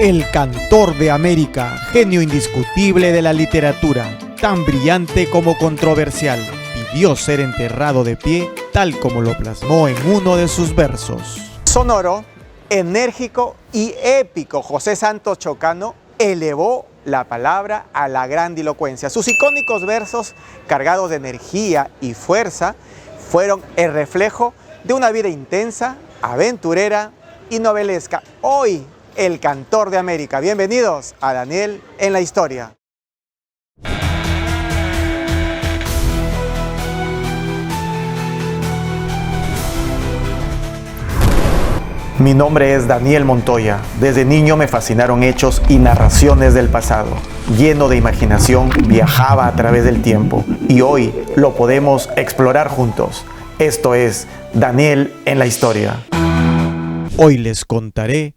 El cantor de América, genio indiscutible de la literatura, tan brillante como controversial, pidió ser enterrado de pie, tal como lo plasmó en uno de sus versos. Sonoro, enérgico y épico, José Santos Chocano elevó la palabra a la grandilocuencia. Sus icónicos versos, cargados de energía y fuerza, fueron el reflejo de una vida intensa, aventurera y novelesca. Hoy, el cantor de América. Bienvenidos a Daniel en la Historia. Mi nombre es Daniel Montoya. Desde niño me fascinaron hechos y narraciones del pasado. Lleno de imaginación, viajaba a través del tiempo y hoy lo podemos explorar juntos. Esto es Daniel en la Historia. Hoy les contaré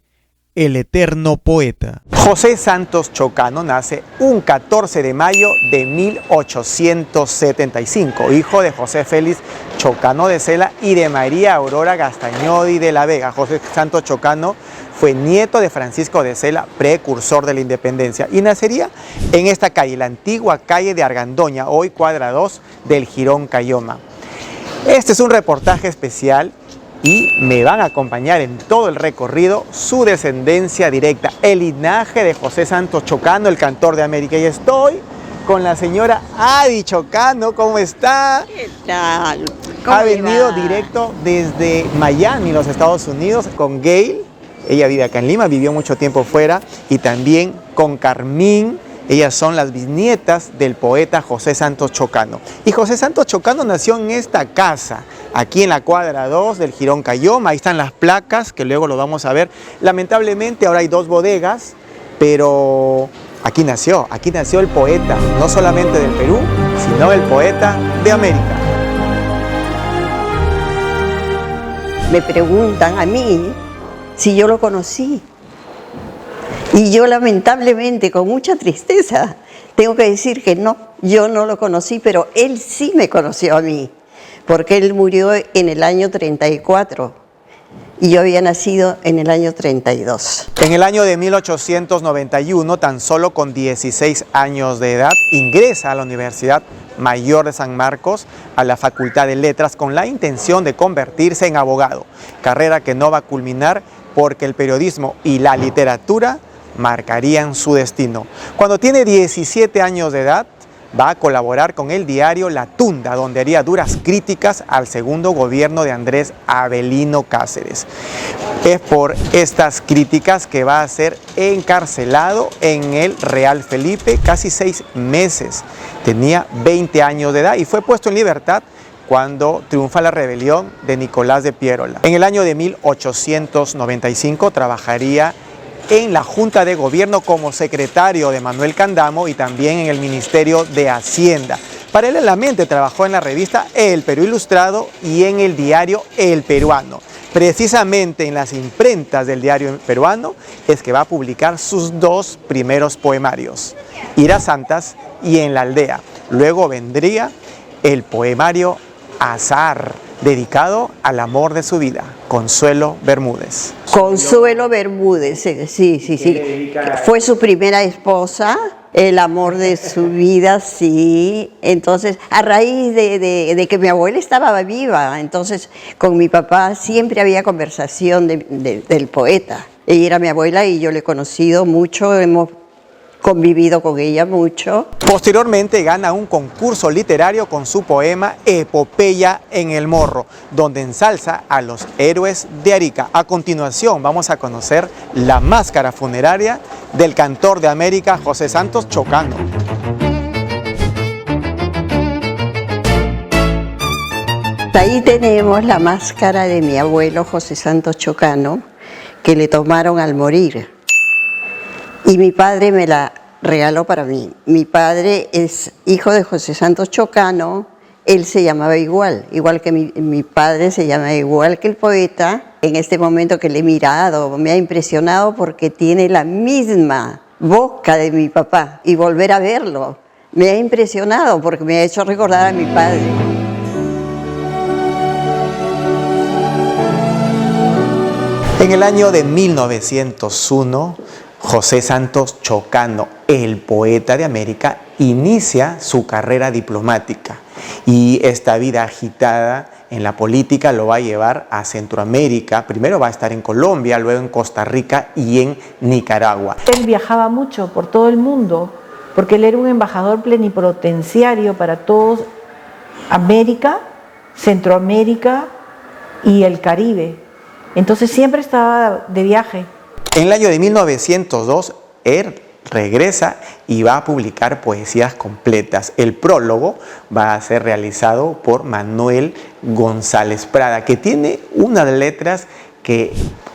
el eterno poeta. José Santos Chocano nace un 14 de mayo de 1875, hijo de José Félix Chocano de Cela y de María Aurora Gastañodi de la Vega. José Santos Chocano fue nieto de Francisco de Cela, precursor de la independencia, y nacería en esta calle, la antigua calle de Argandoña, hoy cuadra 2 del Jirón Cayoma. Este es un reportaje especial y me van a acompañar en todo el recorrido su descendencia directa, el linaje de José Santos Chocano, el cantor de América. Y estoy con la señora Adi Chocano. ¿Cómo está? ¿Qué tal? ¿Cómo Ha le venido va? directo desde Miami, los Estados Unidos, con Gail. Ella vive acá en Lima, vivió mucho tiempo fuera, y también con Carmín. Ellas son las bisnietas del poeta José Santos Chocano. Y José Santos Chocano nació en esta casa, aquí en la cuadra 2 del Jirón Cayoma. Ahí están las placas, que luego lo vamos a ver. Lamentablemente ahora hay 2 bodegas, pero aquí nació el poeta, no solamente del Perú, sino el poeta de América. Me preguntan a mí si yo lo conocí. Y yo lamentablemente, con mucha tristeza, tengo que decir que no, yo no lo conocí, pero él sí me conoció a mí, porque él murió en el año 34 y yo había nacido en el año 32. En el año de 1891, tan solo con 16 años de edad, ingresa a la Universidad Mayor de San Marcos, a la Facultad de Letras, con la intención de convertirse en abogado, carrera que no va a culminar porque el periodismo y la literatura marcarían su destino. Cuando tiene 17 años de edad, va a colaborar con el diario La Tunda, donde haría duras críticas al segundo gobierno de Andrés Avelino Cáceres. Es por estas críticas que va a ser encarcelado en el Real Felipe casi 6 meses. Tenía 20 años de edad y fue puesto en libertad cuando triunfa la rebelión de Nicolás de Piérola. En el año de 1895 trabajaría en la Junta de Gobierno como secretario de Manuel Candamo y también en el Ministerio de Hacienda. Paralelamente trabajó en la revista El Perú Ilustrado y en el diario El Peruano. Precisamente en las imprentas del diario peruano es que va a publicar sus 2 primeros poemarios, Iras Santas y En la Aldea. Luego vendría el poemario Azar, dedicado al amor de su vida, Consuelo Bermúdez. Consuelo Bermúdez, sí. Fue su primera esposa, el amor de su vida, sí. Entonces, a raíz de que mi abuela estaba viva, entonces con mi papá siempre había conversación del poeta. Ella era mi abuela y yo le he conocido mucho, hemos convivido con ella mucho. Posteriormente gana un concurso literario con su poema Epopeya en el Morro, donde ensalza a los héroes de Arica. A continuación vamos a conocer la máscara funeraria del cantor de América José Santos Chocano. Ahí tenemos la máscara de mi abuelo José Santos Chocano, que le tomaron al morir. Y mi padre me la regaló para mí. Mi padre es hijo de José Santos Chocano, él se llamaba igual que mi padre se llama igual que el poeta. En este momento que le he mirado, me ha impresionado porque tiene la misma boca de mi papá. Y volver a verlo, me ha impresionado porque me ha hecho recordar a mi padre. En el año de 1901, José Santos Chocano, el poeta de América, inicia su carrera diplomática y esta vida agitada en la política lo va a llevar a Centroamérica. Primero va a estar en Colombia, luego en Costa Rica y en Nicaragua. Él viajaba mucho por todo el mundo porque él era un embajador plenipotenciario para toda América, Centroamérica y el Caribe. Entonces siempre estaba de viaje. En el año de 1902, él regresa y va a publicar poesías completas. El prólogo va a ser realizado por Manuel González Prada, que tiene unas letras que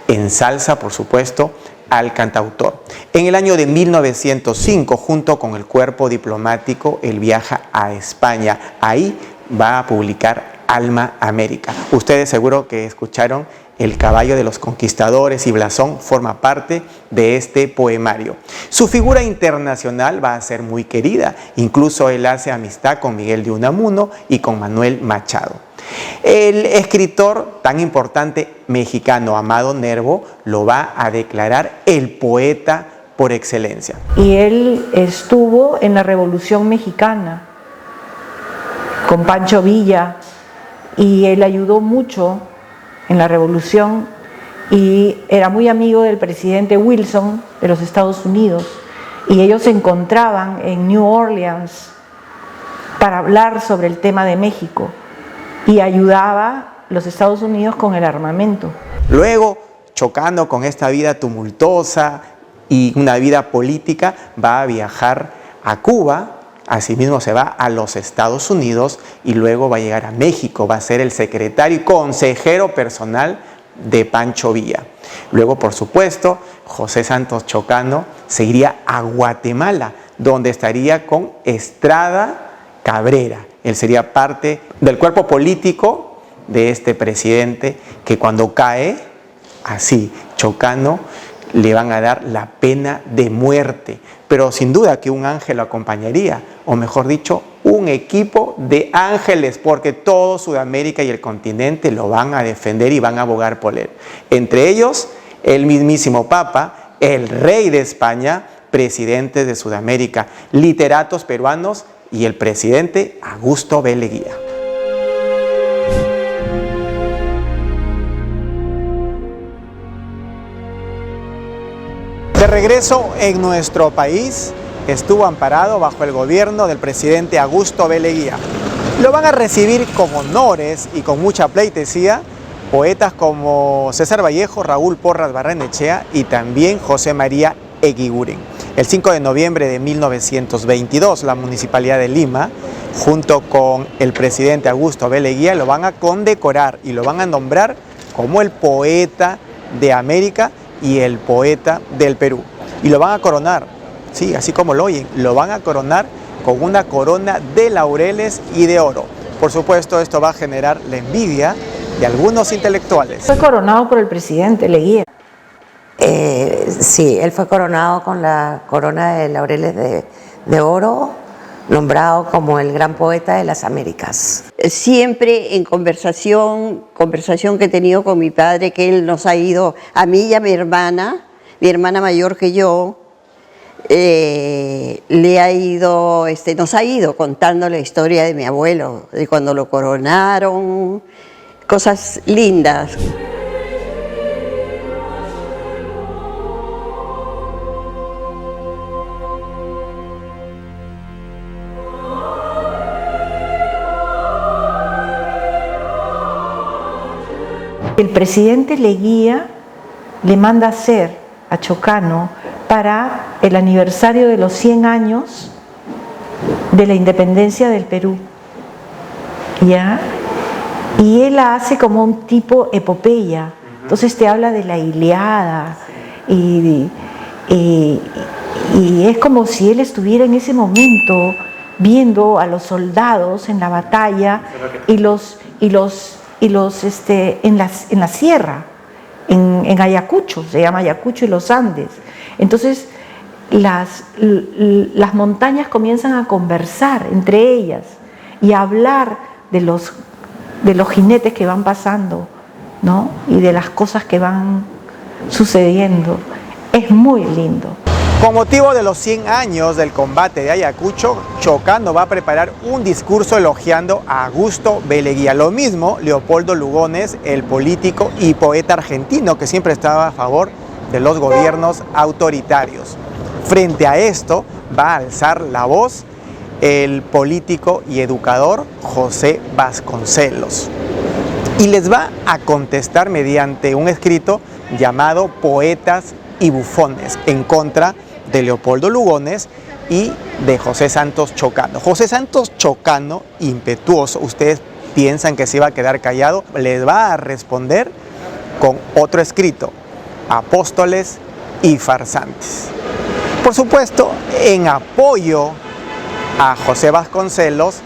ensalza, por supuesto, al cantautor. En el año de 1905, junto con el cuerpo diplomático, él viaja a España. Ahí va a publicar Alma América. Ustedes seguro que escucharon El caballo de los conquistadores y Blasón forma parte de este poemario. Su figura internacional va a ser muy querida, incluso él hace amistad con Miguel de Unamuno y con Manuel Machado. El escritor tan importante mexicano Amado Nervo lo va a declarar el poeta por excelencia. Y él estuvo en la Revolución Mexicana con Pancho Villa y él ayudó mucho en la revolución y era muy amigo del presidente Wilson de los Estados Unidos y ellos se encontraban en New Orleans para hablar sobre el tema de México y ayudaba a los Estados Unidos con el armamento. Luego, chocando con esta vida tumultuosa y una vida política, va a viajar a Cuba. Asimismo se va a los Estados Unidos y luego va a llegar a México, va a ser el secretario y consejero personal de Pancho Villa. Luego, por supuesto, José Santos Chocano se iría a Guatemala, donde estaría con Estrada Cabrera. Él sería parte del cuerpo político de este presidente que cuando cae, así, Chocano, le van a dar la pena de muerte. Pero sin duda que un ángel lo acompañaría, o mejor dicho, un equipo de ángeles, porque todo Sudamérica y el continente lo van a defender y van a abogar por él. Entre ellos, el mismísimo Papa, el rey de España, presidentes de Sudamérica, literatos peruanos y el presidente Augusto B. Leguía. De regreso en nuestro país, estuvo amparado bajo el gobierno del presidente Augusto B. Leguía. Lo van a recibir con honores y con mucha pleitesía poetas como César Vallejo, Raúl Porras Barrenechea y también José María Eguiguren. El 5 de noviembre de 1922, la Municipalidad de Lima, junto con el presidente Augusto B. Leguía, lo van a condecorar y lo van a nombrar como el poeta de América y el poeta del Perú. Y lo van a coronar, sí, así como lo oyen, lo van a coronar con una corona de laureles y de oro. Por supuesto, esto va a generar la envidia de algunos intelectuales. Fue coronado por el presidente Leguía. Sí, él fue coronado con la corona de laureles de oro, nombrado como el gran poeta de las Américas. Siempre en conversación que he tenido con mi padre, que él nos ha ido, a mí y a mi hermana mayor que yo, nos ha ido contando la historia de mi abuelo, de cuando lo coronaron, cosas lindas. El presidente Leguía le manda hacer a Chocano para el aniversario de los 100 años de la independencia del Perú. ¿Ya? Y él la hace como un tipo epopeya. Entonces te habla de la Ilíada y es como si él estuviera en ese momento viendo a los soldados en la batalla en la sierra, en Ayacucho, se llama Ayacucho y los Andes. Entonces las montañas comienzan a conversar entre ellas y a hablar de los jinetes que van pasando, ¿no? Y de las cosas que van sucediendo. Es muy lindo. Con motivo de los 100 años del combate de Ayacucho, Chocano va a preparar un discurso elogiando a Augusto B. Leguía. Lo mismo Leopoldo Lugones, el político y poeta argentino que siempre estaba a favor de los gobiernos autoritarios. Frente a esto va a alzar la voz el político y educador José Vasconcelos. Y les va a contestar mediante un escrito llamado Poetas y Bufones en contra de Leopoldo Lugones y de José Santos Chocano. José Santos Chocano, impetuoso, ustedes piensan que se iba a quedar callado, les va a responder con otro escrito, Apóstoles y Farsantes. Por supuesto, en apoyo a José Vasconcelos,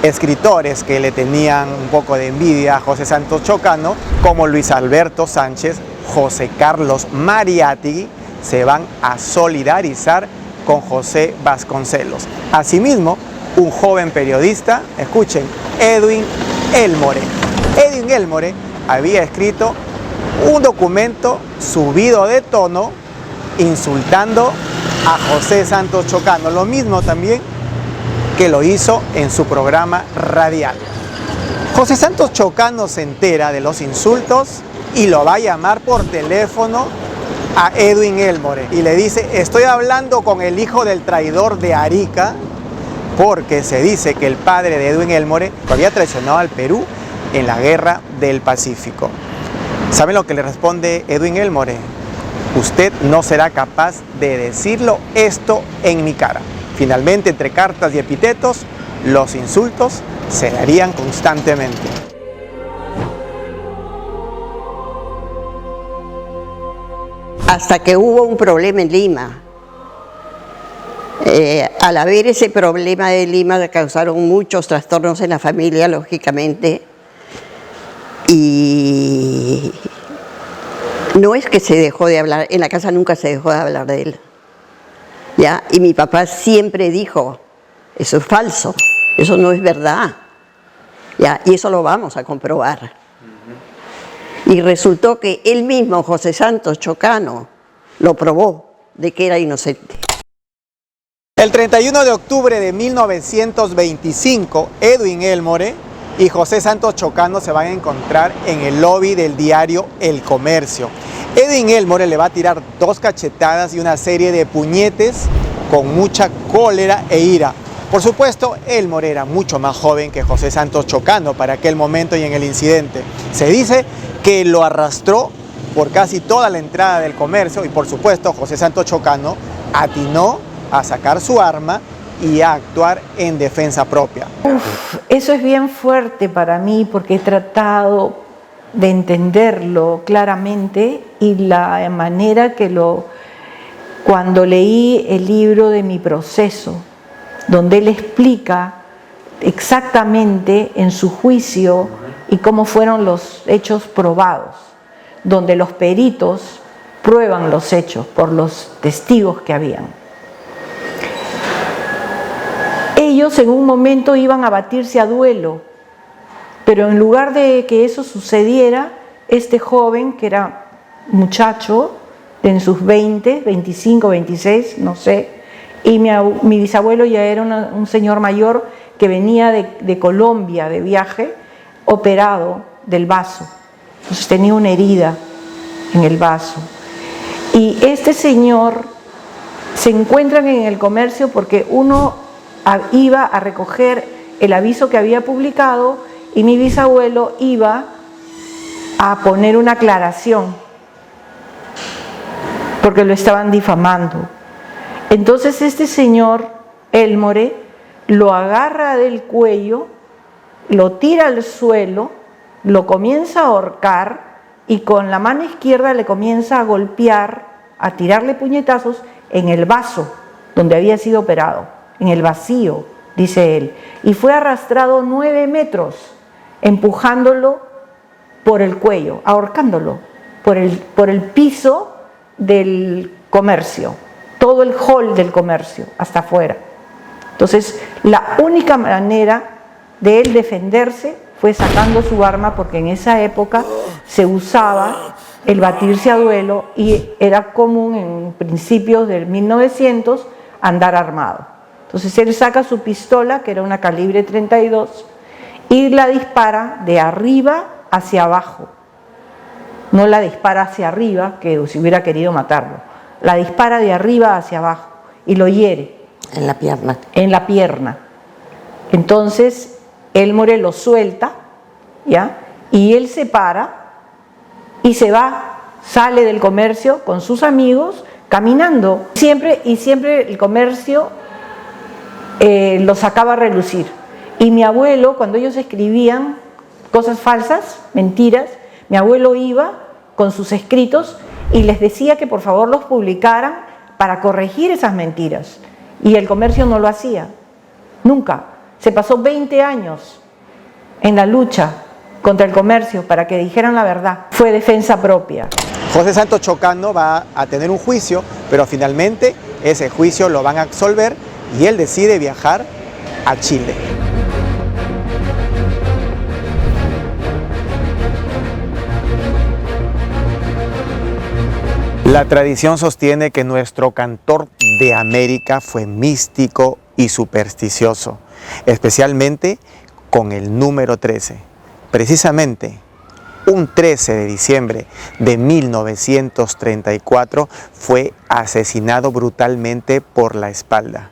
escritores que le tenían un poco de envidia a José Santos Chocano, como Luis Alberto Sánchez, José Carlos Mariátegui, se van a solidarizar con José Vasconcelos. Asimismo, un joven periodista, escuchen, Edwin Elmore. Edwin Elmore había escrito un documento subido de tono insultando a José Santos Chocano, lo mismo también que lo hizo en su programa radial. José Santos Chocano se entera de los insultos y lo va a llamar por teléfono a Edwin Elmore y le dice: estoy hablando con el hijo del traidor de Arica, porque se dice que el padre de Edwin Elmore había traicionado al Perú en la Guerra del Pacífico. ¿Saben lo que le responde Edwin Elmore? Usted no será capaz de decirlo esto en mi cara. Finalmente, entre cartas y epítetos, los insultos se darían constantemente. Hasta que hubo un problema en Lima. Al haber ese problema de Lima, causaron muchos trastornos en la familia, lógicamente. Y no es que se dejó de hablar, en la casa nunca se dejó de hablar de él. ¿Ya? Y mi papá siempre dijo: eso es falso, eso no es verdad. ¿Ya? Y eso lo vamos a comprobar. Y resultó que él mismo, José Santos Chocano, lo probó de que era inocente. El 31 de octubre de 1925, Edwin Elmore y José Santos Chocano se van a encontrar en el lobby del diario El Comercio. Edwin Elmore le va a tirar 2 cachetadas y una serie de puñetes con mucha cólera e ira. Por supuesto, Elmore era mucho más joven que José Santos Chocano para aquel momento y en el incidente. Se dice que lo arrastró por casi toda la entrada del Comercio y por supuesto José Santos Chocano atinó a sacar su arma y a actuar en defensa propia. Eso es bien fuerte para mí porque he tratado de entenderlo claramente y la manera que cuando leí el libro de mi proceso, donde él explica exactamente en su juicio y cómo fueron los hechos probados, donde los peritos prueban los hechos por los testigos que habían. Ellos en un momento iban a batirse a duelo, pero en lugar de que eso sucediera, este joven, que era muchacho, en sus 20, 25, 26, no sé, y mi bisabuelo ya era un señor mayor que venía de Colombia de viaje, operado del vaso. Entonces tenía una herida en el vaso. Y este señor se encuentran en El Comercio porque uno iba a recoger el aviso que había publicado y mi bisabuelo iba a poner una aclaración porque lo estaban difamando. Entonces este señor Elmore lo agarra del cuello, lo tira al suelo, lo comienza a ahorcar y con la mano izquierda le comienza a golpear, a tirarle puñetazos en el vaso donde había sido operado, en el vacío, dice él. Y fue arrastrado 9 metros, empujándolo por el cuello, ahorcándolo por el piso del Comercio, todo el hall del Comercio, hasta afuera. Entonces, la única manera de él defenderse fue sacando su arma, porque en esa época se usaba el batirse a duelo, y era común en principios del 1900 andar armado. Entonces él saca su pistola, que era una calibre 32, y la dispara de arriba hacia abajo. No la dispara hacia arriba, que si hubiera querido matarlo. La dispara de arriba hacia abajo y lo hiere. En la pierna. En la pierna. Entonces, Elmore lo suelta, ¿ya? Y él se para y se va, sale del comercio con sus amigos, caminando. Siempre el comercio lo sacaba a relucir. Y mi abuelo, cuando ellos escribían cosas falsas, mentiras, mi abuelo iba con sus escritos y les decía que por favor los publicaran para corregir esas mentiras. Y el comercio no lo hacía, nunca. Se pasó 20 años en la lucha contra el comercio para que dijeran la verdad. Fue defensa propia. José Santos Chocano va a tener un juicio, pero finalmente ese juicio lo van a absolver y él decide viajar a Chile. La tradición sostiene que nuestro cantor de América fue místico y supersticioso, especialmente con el número 13. Precisamente, un 13 de diciembre de 1934 fue asesinado brutalmente por la espalda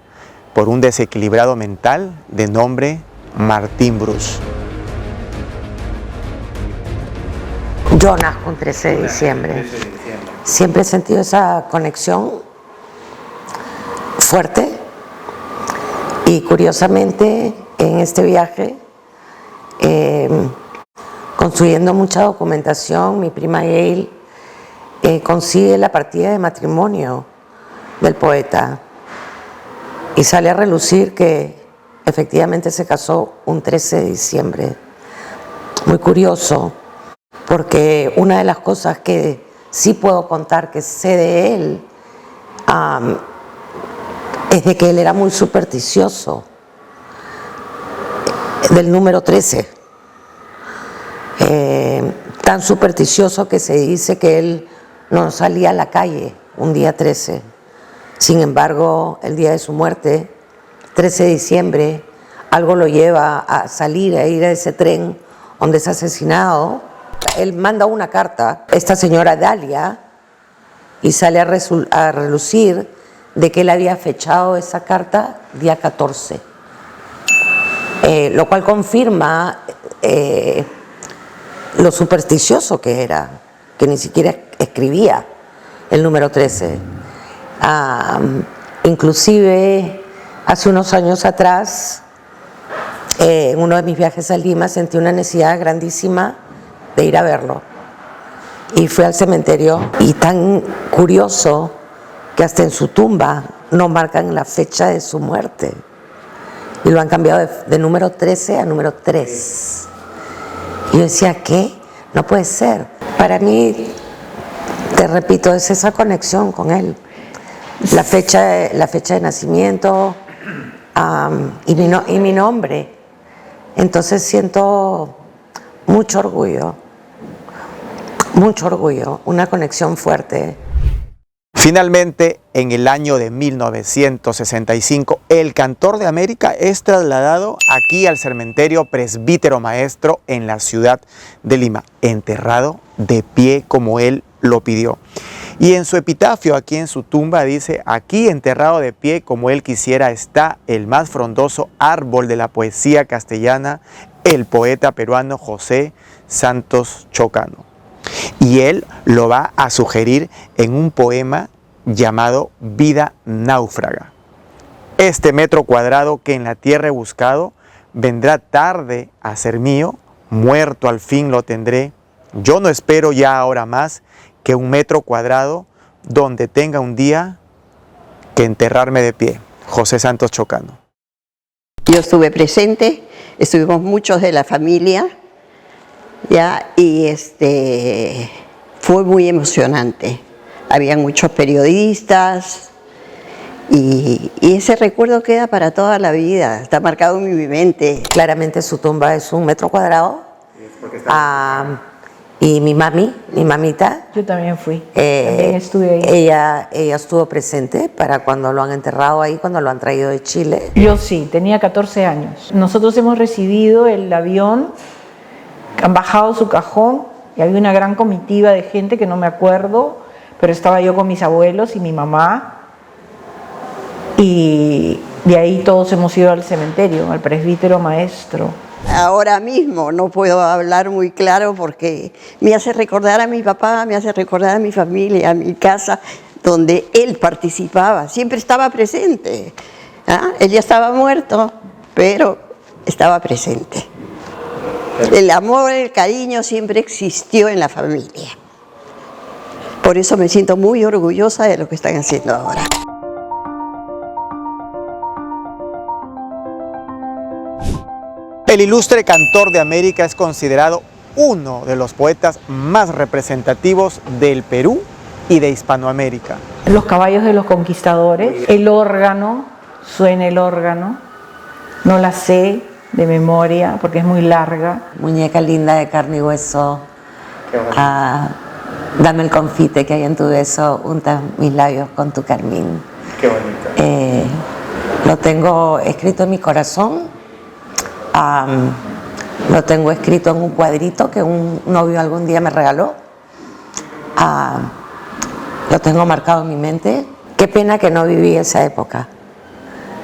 por un desequilibrado mental de nombre Martín Bruce. Yo nazco un 13 de diciembre. Siempre he sentido esa conexión fuerte y curiosamente en este viaje, construyendo mucha documentación, mi prima Gail consigue la partida de matrimonio del poeta y sale a relucir que efectivamente se casó un 13 de diciembre. Muy curioso, porque una de las cosas que sí puedo contar que sé de él es de que él era muy supersticioso del número 13, tan supersticioso que se dice que él no salía a la calle un día 13. Sin embargo, el día de su muerte, 13 de diciembre, algo lo lleva a salir, a ir a ese tren donde es asesinado. Él manda una carta a esta señora Dalia y sale a relucir de que él había fechado esa carta día 14, lo cual confirma lo supersticioso que era, que ni siquiera escribía el número 13. Inclusive hace unos años atrás, en uno de mis viajes a Lima, sentí una necesidad grandísima de ir a verlo y fui al cementerio, y tan curioso que hasta en su tumba no marcan la fecha de su muerte y lo han cambiado de número 13 a número 3. Y yo decía, ¿qué? No puede ser. Para mí, te repito, es esa conexión con él, la fecha de nacimiento y mi nombre. Entonces siento mucho orgullo, una conexión fuerte. Finalmente, en el año de 1965, el cantor de América es trasladado aquí al cementerio Presbítero Maestro en la ciudad de Lima, enterrado de pie como él lo pidió. Y en su epitafio, aquí en su tumba, dice: aquí enterrado de pie como él quisiera está el más frondoso árbol de la poesía castellana, el poeta peruano José Santos Chocano. Y él lo va a sugerir en un poema llamado Vida náufraga. Este metro cuadrado que en la tierra he buscado, vendrá tarde a ser mío, muerto al fin lo tendré. Yo no espero ya ahora más que un metro cuadrado donde tenga un día que enterrarme de pie. José Santos Chocano. Yo estuve presente, estuvimos muchos de la familia, ya, y fue muy emocionante. Había muchos periodistas y ese recuerdo queda para toda la vida, está marcado en mi mente. Claramente su tumba es un metro cuadrado Y mi mamita, Yo también fui, también estuve ahí. ella estuvo presente para cuando lo han enterrado ahí, cuando lo han traído de Chile. Yo sí, tenía 14 años. Nosotros hemos recibido el avión, han bajado su cajón y había una gran comitiva de gente que no me acuerdo, pero estaba yo con mis abuelos y mi mamá, y de ahí todos hemos ido al cementerio, al presbítero maestro. Ahora mismo no puedo hablar muy claro porque me hace recordar a mi papá, me hace recordar a mi familia, a mi casa, donde él participaba, siempre estaba presente. ¿Ah? Él ya estaba muerto, pero estaba presente. El amor, el cariño siempre existió en la familia. Por eso me siento muy orgullosa de lo que están haciendo ahora. El ilustre cantor de América es considerado uno de los poetas más representativos del Perú y de Hispanoamérica. Los caballos de los conquistadores, el órgano, suena el órgano, no la sé de memoria porque es muy larga. Muñeca linda de carne y hueso, dame el confite que hay en tu beso, unta mis labios con tu carmín. Qué bonito. Lo tengo escrito en mi corazón. Lo tengo escrito en un cuadrito que un novio algún día me regaló. Lo tengo marcado en mi mente. Qué pena que no viví esa época.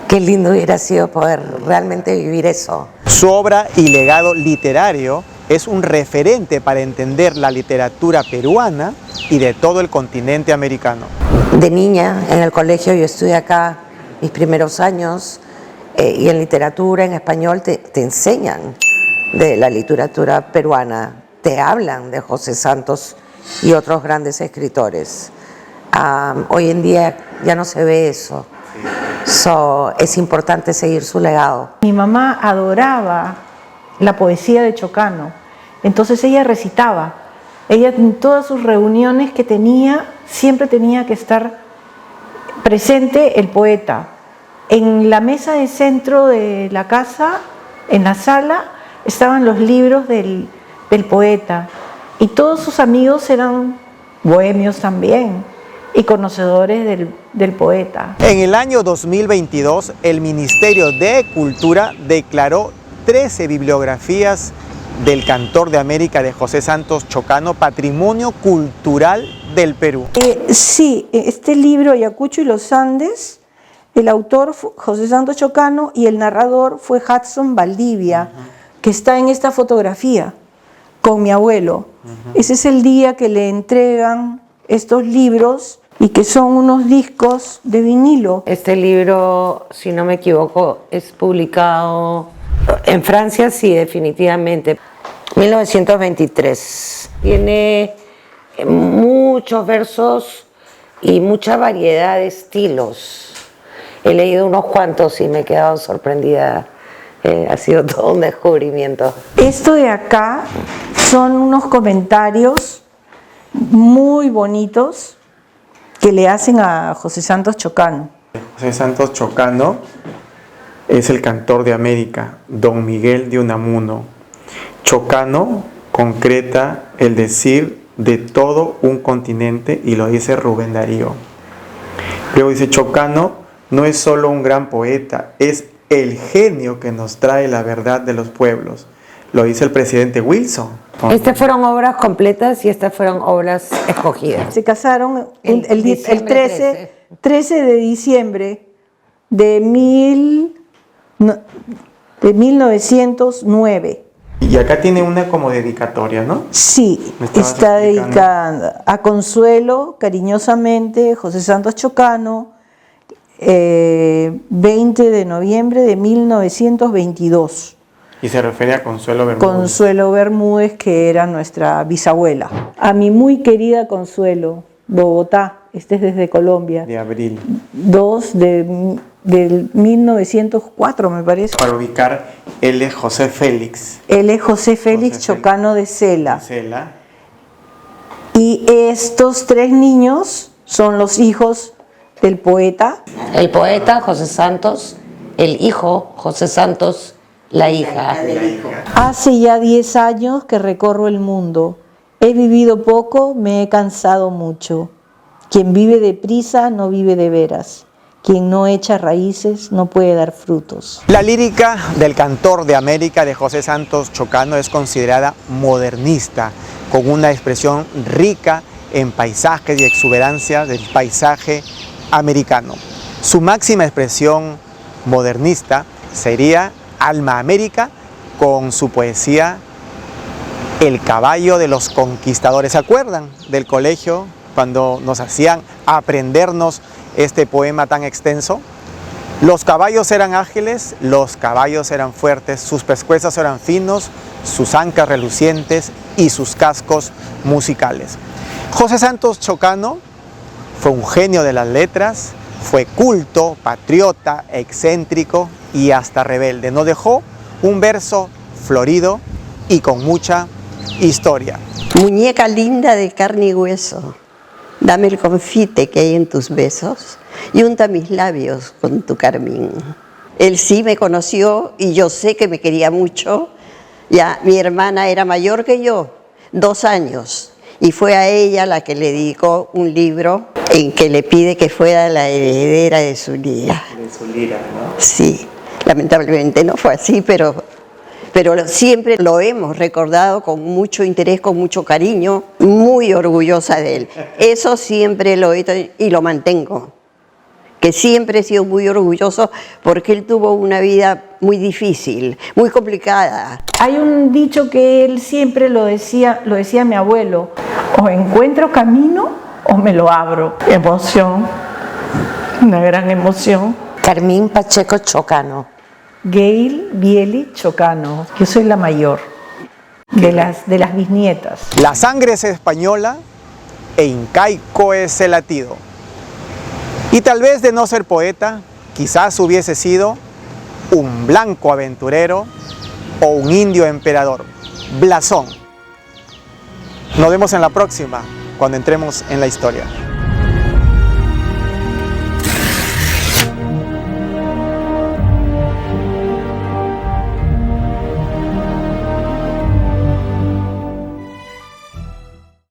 Qué lindo hubiera sido poder realmente vivir eso. Su obra y legado literario es un referente para entender la literatura peruana y de todo el continente americano. De niña, en el colegio, yo estudié acá mis primeros años, y en literatura, en español, te enseñan de la literatura peruana, te hablan de José Santos y otros grandes escritores. Hoy en día ya no se ve eso. Es importante seguir su legado. Mi mamá adoraba la poesía de Chocano, entonces ella recitaba. Ella en todas sus reuniones que tenía, siempre tenía que estar presente el poeta. En la mesa de centro de la casa, en la sala, estaban los libros del poeta y todos sus amigos eran bohemios también y conocedores del poeta. En el año 2022, el Ministerio de Cultura declaró 13 bibliografías del cantor de América de José Santos Chocano Patrimonio Cultural del Perú. Sí, este libro, Ayacucho y los Andes, el autor fue José Santos Chocano y el narrador fue Hudson Valdivia, que está en esta fotografía con mi abuelo. Ese es el día que le entregan estos libros y que son unos discos de vinilo. Este libro, si no me equivoco, es publicado en Francia, sí, definitivamente. 1923. Tiene muchos versos y mucha variedad de estilos. He leído unos cuantos y me he quedado sorprendida. Ha sido todo un descubrimiento. Esto de acá son unos comentarios muy bonitos que le hacen a José Santos Chocano. José Santos Chocano es el cantor de América, Don Miguel de Unamuno. Chocano concreta el decir de todo un continente y lo dice Rubén Darío. Luego dice, Chocano no es solo un gran poeta, es el genio que nos trae la verdad de los pueblos. Lo dice el presidente Wilson. Estas fueron obras completas y estas furon obras escogidas. Se casaron el 13 de diciembre de 1909. Y acá tiene una como dedicatoria, ¿no? Sí, está dedicada a Consuelo, cariñosamente, José Santos Chocano, 20 de noviembre de 1922. Y se refiere a Consuelo Bermúdez. Consuelo Bermúdez, que era nuestra bisabuela. A mi muy querida Consuelo, Bogotá, este es desde Colombia. De abril. 2 del 1904, me parece. Para ubicar, él es José Félix. Él es José Félix Chocano de Cela. Cela. Y estos 3 niños son los hijos del poeta. El poeta José Santos, el hijo José Santos, la hija. Hace ya 10 años que recorro el mundo. He vivido poco, me he cansado mucho. Quien vive deprisa no vive de veras. Quien no echa raíces no puede dar frutos. La lírica del cantor de América de José Santos Chocano es considerada modernista, con una expresión rica en paisajes y exuberancia del paisaje americano. Su máxima expresión modernista sería Alma América, con su poesía El caballo de los conquistadores. ¿Se acuerdan del colegio cuando nos hacían aprendernos este poema tan extenso? Los caballos eran ágiles, los caballos eran fuertes, sus pescuezos eran finos, sus ancas relucientes y sus cascos musicales. José Santos Chocano fue un genio de las letras, fue culto, patriota, excéntrico y hasta rebelde. Nos dejó un verso florido y con mucha historia. Muñeca linda de carne y hueso, dame el confite que hay en tus besos y unta mis labios con tu carmín. Él sí me conoció y yo sé que me quería mucho. Ya mi hermana era mayor que yo, 2 años, y fue a ella la que le dedicó un libro en que le pide que fuera la heredera de su lira. De su lira, ¿no? Sí, lamentablemente no fue así, pero siempre lo hemos recordado con mucho interés, con mucho cariño, muy orgullosa de él. Eso siempre lo he hecho y lo mantengo, que siempre he sido muy orgulloso porque él tuvo una vida muy difícil, muy complicada. Hay un dicho que él siempre lo decía mi abuelo: o encuentro camino o me lo abro. Emoción, una gran emoción. Carmín Pacheco Chocano. Gail Bieli Chocano. Yo soy la mayor de las bisnietas. La sangre es española e incaico es el latido. Y tal vez de no ser poeta, quizás hubiese sido un blanco aventurero o un indio emperador. Blasón. Nos vemos en la próxima, cuando entremos en la historia.